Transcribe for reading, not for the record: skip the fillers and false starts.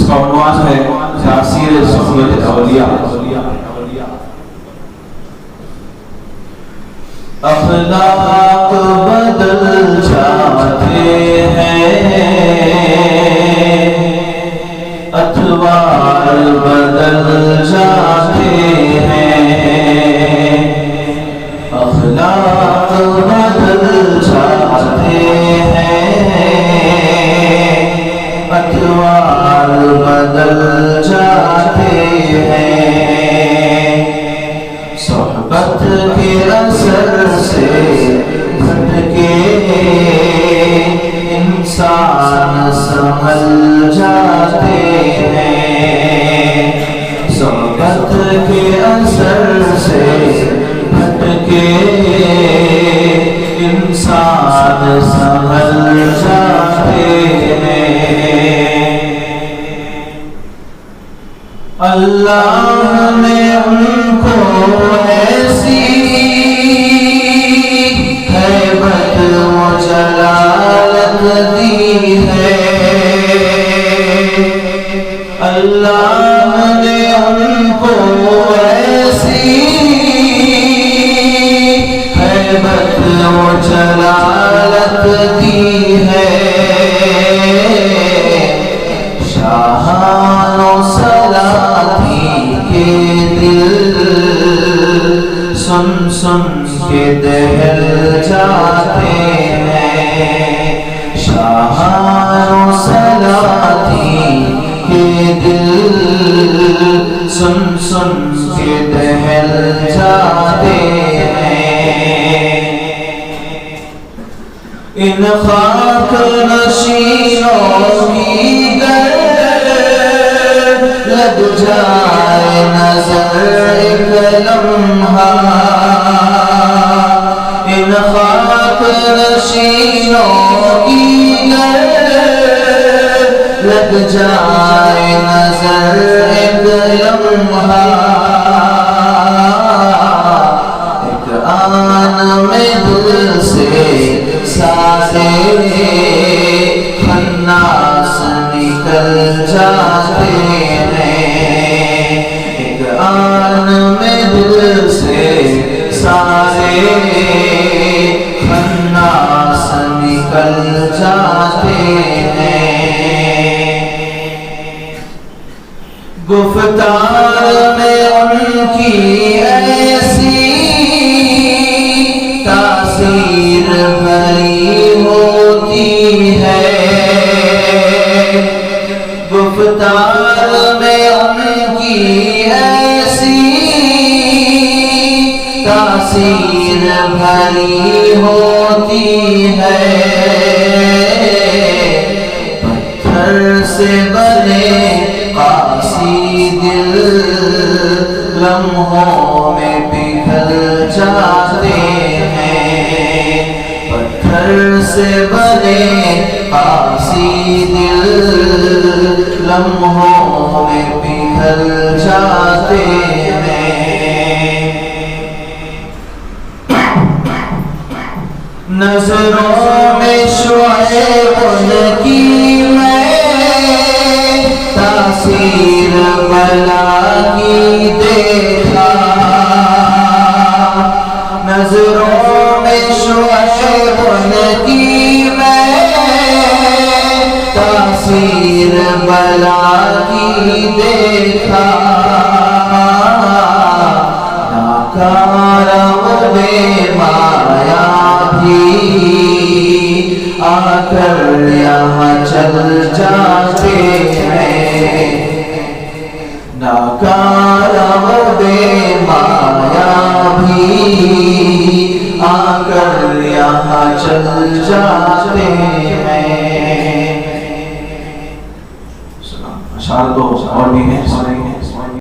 جس کا عنوان ہے تاثیر صحبت اولیاء۔ اخلاق بدل جاتے ہیں، اطوار بدل جاتے ہیں، اخلاق بدل جاتے ہیں، اطوار بدل جاتے ہیں، صحبت کے اثر سے بھٹکے انسان سنبھل جاتے ہیں، صحبت کے اثر سے بھٹکے انسان سنبھل جاتے ہیں۔ اللہ نے ان کو ایسی ہیبت و جلالت دی ہے، اللہ نے ان کو ایسی ہیبت و جلالت دی ہے، شاہان و سلاطین کے دل سن سن کے دہل جاتے ہیں، شاہان و سلاطین کے دل سن سن کے دہل جاتے ہیں، ان خاک نشینوں کی گر لگ جائے نظر ایک لمحہ، ان خاک نشینوں کی گر لگ جائے نظر ایک لمحہ، ایک آن میں دل سے سارے خناس نکل جاتے ہیں، ایک آن میں دل سے سارے خناس نکل جاتے ہیں، گفتار میں ان کی ایسی تاثیر بھری ہوتی ہے، گفتار میں ان کی ایسی تاثیر بھری ہوتی ہے، پتھر سے بنے قاسی دل لمحوں میں پگھل جاتے ہیں، پتھر سے بنے قاسی دل لمحوں میں پگھل جاتے ہیں، نظروں میں شعیب ان کی میں تاثیر بلا کی دیکھا، نظروں میں شعیب ان کی میں تاثیر بلا کی دیکھا، ناکارہ و بے مایا بھی آ کر یہاں چل جاتے ہیں، ناکارہ و بے مایا بھی آ کر یہاں چل جاتے ہیں۔ اشعار تو اور بھی ہیں،